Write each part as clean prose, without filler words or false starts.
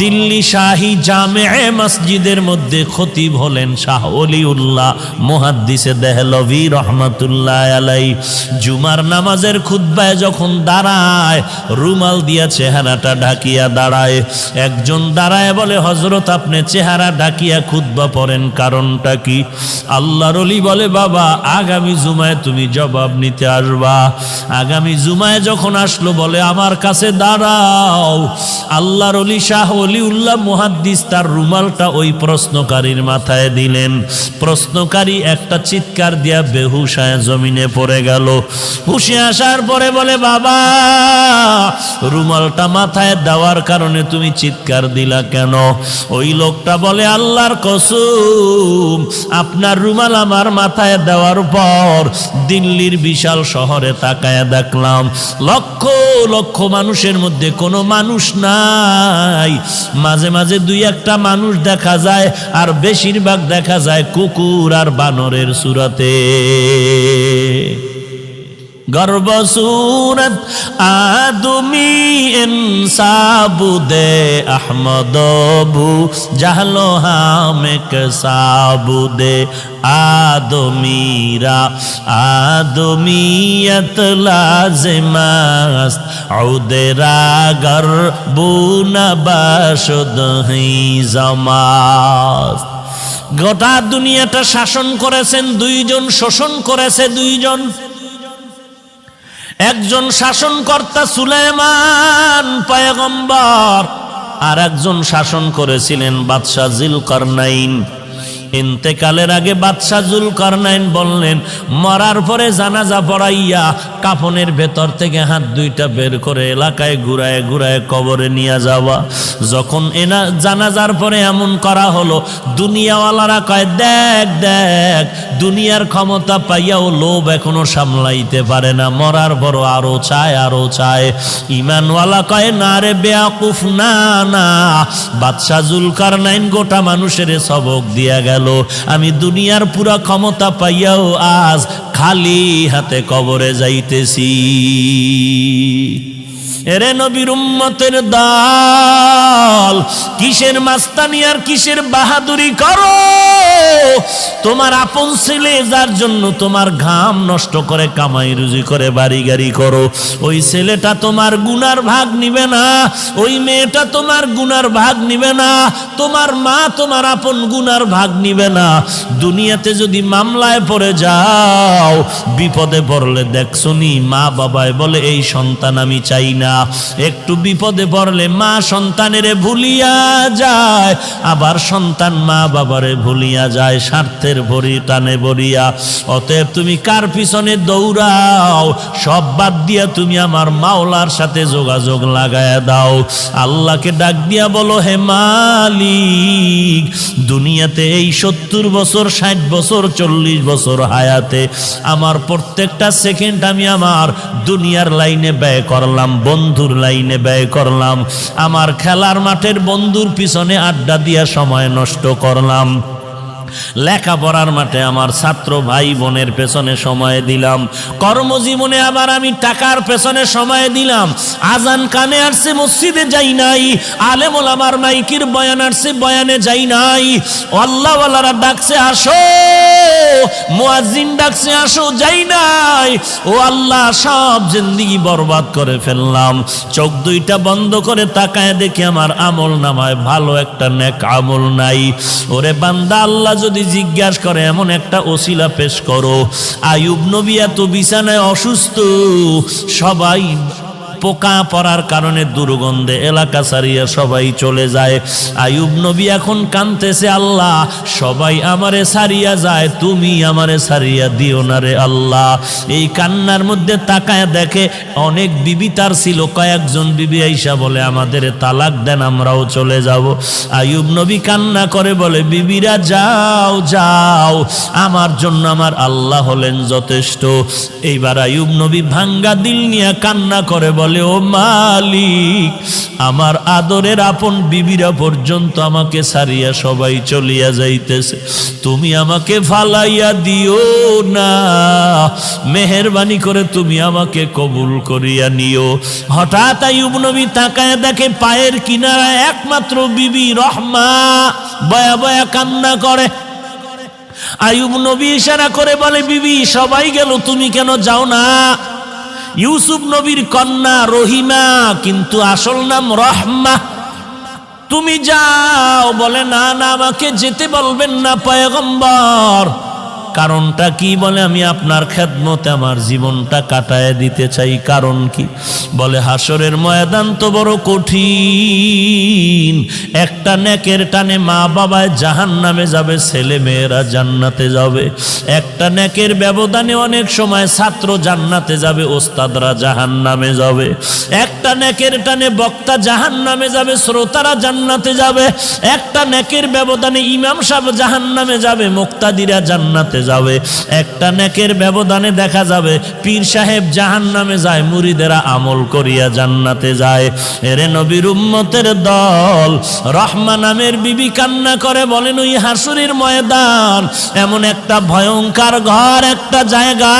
দিল্লি শাহী জামে মসজিদের মধ্যে খতিব হলেন শাহ ওলিউল্লাহ মুহাদ্দিসে দেহলভী রহমাতুল্লাহ আলাই। জুমার নামাজের খুতবায় যখন দাঁড়ায় রুমাল দিয়া চেহারাটা ঢাকিয়া দাঁড়ায়। একজন দাঁড়ায় বলে, হযরত আপনি চেহারা ঢাকিয়া খুতবা পড়েন, কারণটা কি? আল্লাহর ওলি বলে, বাবা আগামী জুমায় তুমি জবাব নিতে আসবা। আগামী জুমায় যখন আসলো বলে, আমার কাছে দাঁড়াও। আল্লাহর ওলি শাহ ওলিউল্লাহ মুহাদ্দিস তার রুমালটা ওই প্রশ্নকারীর মাথায় দিলেন। প্রশ্নকারী একটা চিৎকার দিয়া বেহুশ হয়ে জমিনে পড়ে গেল। হুশে আসার পরে বলে, বাবা রুমালটা মাথায় দেওয়ার কারণে তুমি চিৎকার দিলা কেন? ওই লোকটা বলে, আল্লাহর কসম, আপনার রুমাল আমার মাথায় দেওয়ার পর দিল্লির বিশাল শহরে তাকায় দেখলাম লক্ষ লক্ষ মানুষের মধ্যে কোনো মানুষ নাই। মাঝে মাঝে দুই একটা মানুষ দেখা যায়, আর বেশিরভাগ দেখা যায় কুকুর আর বানরের সুরতে। গর্ব সুরত আদমি ইনসাবুদে আহমদবু জাহলো হামেক সাবুদে আদমিরা আদমিয়ত লাজিমাস্ত উদেরা গরবুনা বাশুদ হি জামাস। গোটা দুনিয়াটা শাসন করেছেন দুইজন, শোষণ করেছে দুইজন। একজন শাসনকর্তা সুলাইমান পয়গম্বর, আর একজন শাসন করেছিলেন বাদশাহ যুলকারনাইন। ইন্তেকালের আগে বাদশাহ যুলকারনাইন বললেন, মরার পরে জানাজা পড়াইয়া কাফনের ভেতর থেকে হাত দুইটা বের করে এলাকায় ঘুরায় ঘুরায় কবরে নিয়ে যাওয়া। যখন জানাজার পরে এমন করা হলো, দুনিয়াওয়ালারা কয়, দেখ দেখ, দুনিয়ার ক্ষমতা পাইয়াও লোভ এখনো সামলাইতে পারে না, মরার পর আরো চায় আরো চায়। ইমানওয়ালা কয়, না রে বেয়াকুফ, না না, বাদশাহ যুলকারনাইন গোটা মানুষের সবক দিয়া গেল। আমি দুনিয়ার পুরা ক্ষমতা পাইয়াও আজ খালি হাতে কবরে যাইতেছি। এরে নবীর উম্মতের দল, কিসের মাস্তানি আর কিসের বাহাদুরি করো? তোমার আপন ছেলে যার জন্য তোমার ঘাম নষ্ট করে কামাই রুজি করে বাড়ি গাড়ি করো, ওই ছেলেটা তোমার গুনার ভাগ নিবে না, ওই মেয়েটা তোমার গুনার ভাগ নিবে না, তোমার মা তোমার আপন গুনার ভাগ নিবে না। দুনিয়াতে যদি মামলায় পড়ে যাও, বিপদে পড়লে দেখছনি মা বাবায় বলে, এই সন্তান আমি চাই না। একটু বিপদে পড়লে মা সন্তানেরে ভুলিয়া যায়, আবার সন্তান মা বাবারে ভুলিয়া যায় স্বার্থের ভরি টানে ভরিয়া। অতএব তুমি কার পিছনে দৌড়াও, সব বাদ দিয়া তুমি আমার মাওলার সাথে যোগাযোগ লাগায়া দাও। আল্লাহকে ডাক দিয়া বলো, হে মালিক, দুনিয়াতে এই 70 বছর 60 বছর 40 বছর হায়াতে আমার প্রত্যেকটা সেকেন্ড আমি আমার দুনিয়ার লাইনে ব্যয় করলাম, বন্ধুর লাইনে ব্যয় করলাম, আমার খেলার মাঠের বন্ধুর পিছনে আড্ডা দিয়া সময় নষ্ট করলাম, লেখাপড়ার মাঠে আমার ছাত্র ভাই বোনের পেছনে সময় দিলাম, কর্মজীবনে আবার আমি টাকার পেছনে সময় দিলাম। আজান কানে আসছে মসজিদে যাই নাই, আলেম ওলামার মাইকির বয়ান আসছে বয়ানে যাই নাই, আল্লাহওয়ালারা ডাকছে আসো, মুয়াজ্জিন ডাকছে আসো, যাই নাই। ও আল্লাহ, সব জিন্দেগি বরবাদ করে ফেললাম। চোখ দুইটা বন্ধ করে তাকায় দেখি আমার আমল নামায় ভালো একটা নেক আমল নাই। ওরে বান্দা, আল্লাহ যদি জিজ্ঞাসা করে এমন একটা ওসিলা পেশ করো। আইয়ুব নবী এত বিছানায় অসুস্থ, সবাই পোকা পড়ার কারণে দুর্গন্ধে এলাকা ছাড়িয়া সবাই চলে যায়। আইয়ুব নবী এখন কাঁদতেছে, আল্লাহ সবাই আমারে ছাড়িয়া যায়, তুমি আমারে ছাড়িয়া দিও না রে আল্লাহ। এই কান্নার মধ্যে তাকায় দেখে অনেক বিবি তার ছিল, কয়েকজন বিবি আইসা বলে আমাদের তালাক দেন, আমরাও চলে যাব। আইয়ুব নবী কান্না করে বলে, বিবিরা যাও যাও, আমার জন্য আমার আল্লাহ হলেন যথেষ্ট। এইবার আইয়ুব নবী ভাঙ্গা দিল নিয়ে কান্না করে বলে, বলে, ও মালিক, আমার আদরের আপন বিবিরা পর্যন্ত আমাকে ছাড়িয়া সবাই চলিয়া যাইতেছে, তুমি আমাকে ফালাইয়া দিও না, মেহেরবানি করে তুমি আমাকে কবুল করিয়া নিও। হঠাৎ আইয়ুব নবী তাকায় দেখে পায়ের কিনারায় একমাত্র বিবি রহমা বয়া বয়া কান্না করে। আইয়ুব নবী ইশারা করে বলে, বিবি সবাই গেল, তুমি কেন যাও না? ইউসুফ নবীর কন্যা রহিমা, কিন্তু আসল নাম রহমা, তুমি যাও। বলে, না না, আমাকে যেতে বলবেন না পয়গম্বর। কারণটা কি? বলে, আমি আপনার খেদমতে আমার জীবনটা কাটায় দিতে চাই। কারণ কি? বলে, হাসরের ময়দান তো বড় কঠিন, একটা নেকের টানে মা বাবায় জাহান্নামে যাবে, ছেলে মেয়েরা জান্নাতে যাবে। একটা নেকের ব্যবধানে অনেক সময় ছাত্র জান্নাতে যাবে, ওস্তাদরা জাহান্নামে যাবে। একটা নেকের টানে বক্তা জাহান্নামে যাবে, শ্রোতারা জান্নাতে যাবে। একটা নেকের ব্যবধানে ইমাম সাহেব জাহান্নামে যাবে, মুক্তাদিরা জান্নাতে যাবে। একটা নেকের ব্যবধানে দেখা যাবে পীর সাহেব জাহান্নামে যায়, মুরিদেরা আমল করিয়া জান্নাতে যায়। এরে নবীর উম্মতের দল, রহমা নামের বিবি কান্না করে বলেন, ওই হাসরের ময়দান এমন একটা ভয়ঙ্কর ঘর, একটা জায়গা,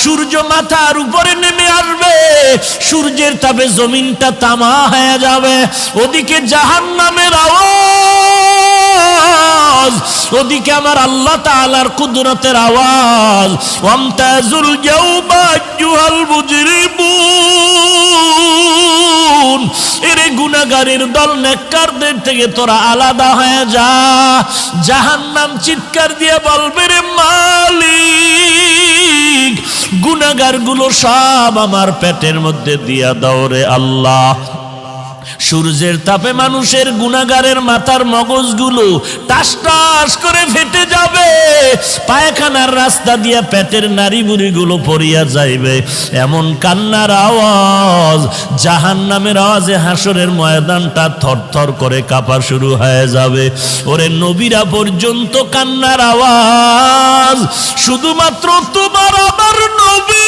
সূর্য মাথার উপরে নেমে আসবে, সূর্যের তাপে জমিনটা তামা হয়ে যাবে। ওদিকে জাহান্নামের আওয়াজ, ওদিকে আমার আল্লাহ তাআলার কুদরতের আওয়াজ। ওয়ামতাজুল ইয়াউমা আইয়ুহাল মুজরিমুন, এরে গুনাহগারের দল, নেককারদের থেকে তোরা আলাদা হয়ে যা। জাহান্নাম চিৎকার দিয়ে বলবে, রে মালিক, গুনাহগারগুলো সব আমার পেটের মধ্যে দিয়া দাও রে আল্লাহ। সূর্যের তাপে মানুষের গুনাহগারের মাথার মগজগুলো টাস টাস করে ফেটে যাবে, পায়খানার রাস্তা দিয়া পেটের নারী বুড়িগুলো পড়িয়া যাইবে। এমন কান্নার আওয়াজ, জাহান্নামের আওয়াজে হাসরের ময়দানটা থরথর করে কাঁপা শুরু হয়ে যাবে। ওরে নবীরা পর্যন্ত কান্নার আওয়াজ, শুধুমাত্র তোমার আমার নবী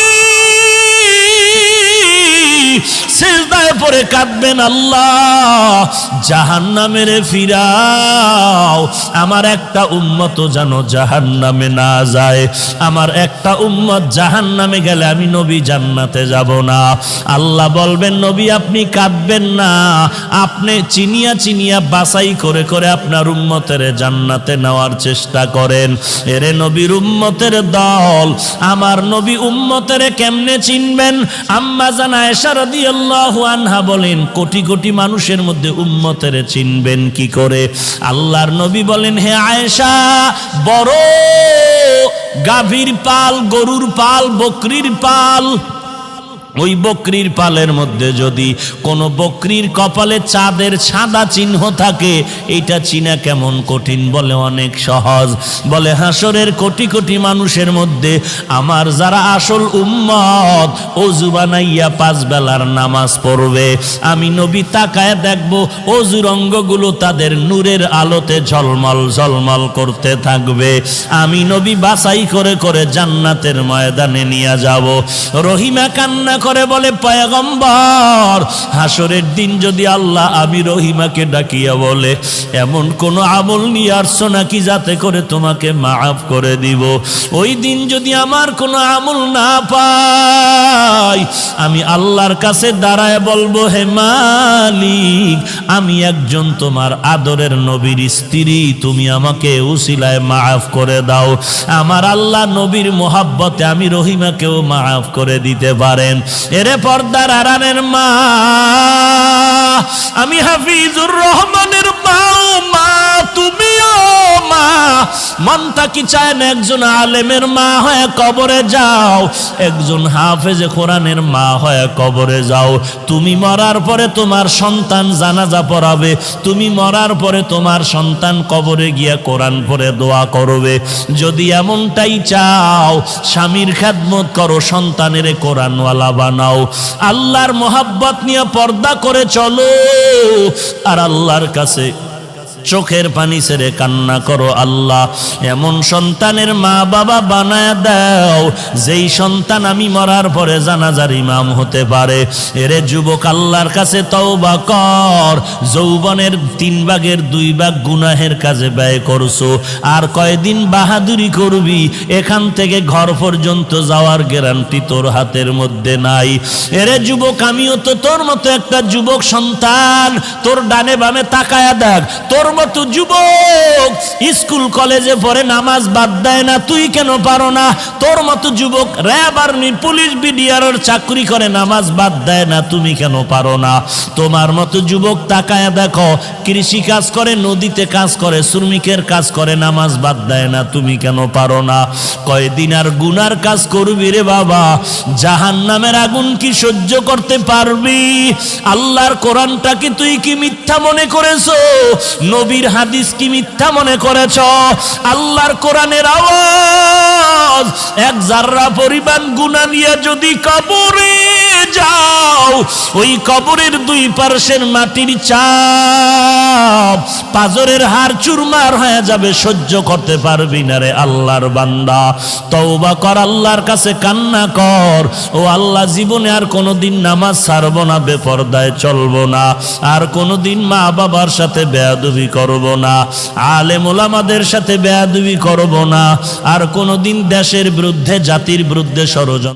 সিজদায় পড়ে কাঁদবেন, আল্লাহ জাহান্নামে ফিরাও, আমার একটা উম্মত যেন জাহান্নামে না যায়। আমার একটা উম্মত জাহান্নামে গেলে আমি নবী জান্নাতে যাব না। আল্লাহ বলবেন, নবী আপনি কাঁদবেন না, আপনি চিনিয়া চিনিয়া বাছাই করে করে আপনার উম্মতের জান্নাতে নেওয়ার চেষ্টা করেন। এরে নবীর উম্মতের দল, আমার নবী উম্মতের কেমনে চিনবেন? আম্মা জান আয়েশা রাদিয়াল্লাহু আনহা বলেন, কোটি কোটি মানুষের মধ্যে উম্মতের চিনবেন কি করে? আল্লাহর নবী বলেন, হে আয়েশা, বড় গাভীর পাল, গরুর পাল, বকরির পাল, ওই বকরির পালের মধ্যে যদি কোনো বকরির কপালে চাঁদের সাদা চিহ্ন থাকে, এটা চিনা কেমন কঠিন? বলে, অনেক সহজ। বলে, হাসরের কোটি কোটি মানুষের মধ্যে আমার যারা আসল উম্মত, ওযু বানাইয়া 5 বেলার নামাজ পড়বে, আমি নবী তাকায় দেখব ওযুর অঙ্গগুলো তাদের নূরের আলোতে ঝলমল ঝলমল করতে থাকবে। আমি নবী বাছাই করে করে জান্নাতের ময়দানে নিয়ে যাব। রহিমা কান্না করে বলে, পয়গম্বর, হাসরের দিন যদি আল্লাহ আমি রহিমাকে ডাকিয়া বলে, এমন কোন আমল নিয়ে আসছো নাকি যাতে করে তোমাকে মাফ করে দিব? ওই দিন যদি আমার কোনো আমল না পাই, আমি আল্লাহর কাছে দাঁড়ায় বলবো, হে মালিক, আমি একজন তোমার আদরের নবীর স্ত্রী, তুমি আমাকে উসিলায় মাফ করে দাও। আমার আল্লাহ নবীর মোহাব্বতে আমি রহিমাকেও মাফ করে দিতে পারেন। এরে পর্দার আড়ালের মা, আমি হাফিজুর রহমানের মা, তুমিও মা। মনটা কি চায় না একজন আলেমের মা হয়ে কবরে যাও, একজন হাফেজে কোরআনের মা হয়ে কবরে যাও। তুমি মরার পরে তোমার সন্তান জানাজা পড়াবে, তুমি মরার পরে তোমার সন্তান কবরে গিয়া কোরআন পড়ে দোয়া করবে। যদি এমনটাই চাও, স্বামীর খেদমত করো, সন্তানের কোরআনওয়ালা বানাও, আল্লাহর মোহাব্বত নিয়ে পর্দা করে চলো, আর আল্লাহর কাছে চোখের পানি ছেড়ে কান্না করো, আল্লাহ এমন সন্তানের মা বাবা বানায় দাও যেই সন্তান আমি মরার পরে জানাজার ইমাম হতে পারে। এরে যুবক, আল্লাহর কাছে তওবা কর। যৌবনের 3 ভাগের 2 ভাগ গুনাহের কাজে ব্যয় করছো, আর কয়দিন বাহাদুরি করবি? এখান থেকে ঘর পর্যন্ত যাওয়ার গ্যারান্টি তোর হাতের মধ্যে নাই। এরে যুবক, আমিও তো তোর মতো একটা যুবক সন্তান। তোর ডানে বামে তাকায়া দেখ, তোর মতো যুবক স্কুল কলেজে পড়ে নামাজ বাদ দেয় না, তুই কেন পারো না? তোর মতো যুবক র্যাব আর্মি পুলিশ বিডিআরের চাকরি করে নামাজ বাদ দেয় না, তুমি কেন পারো না? তোমার মতো যুবক তাকায়া দেখো, কৃষি কাজ করে, নদীতে কাজ করে, শ্রমিকের কাজ করে, নামাজ বাদ দেয় না, তুমি কেন পারো না? কয়দিন আর গুনার কাজ করবি রে বাবা? জাহান্নামের আগুন কি সহ্য করতে পারবি? আল্লাহর কোরআনটাকে তুই কি মিথ্যা মনে করেছো? নবীর হাদিস কি মিথ্যা মনে করেছ? আল্লাহর কোরআনের আওয়াজ এক জাররা পরিমাণ গুনাহ নিয়ে যদি কবরে যাও, ওই কবরের 2 পার্শ্বের মাটির চাপ পাজরের হাড় চুরমার হয়ে যাবে, সহ্য করতে পারবি না রে আল্লাহর বান্দা। তওবা কর, আল্লাহর কাছে কান্না কর। ও আল্লাহ, জীবনে আর কোনোদিন নামাজ ছাড়বো না, বেপরদায় চলবো না, আর কোনোদিন মা বাবার সাথে বেয়াদবি করব না, আলেম ওলামাদের সাথে বেয়াদবি করব না, আর কোনোদিন দেশের বিরুদ্ধে জাতির বিরুদ্ধে ষড়যন্ত্র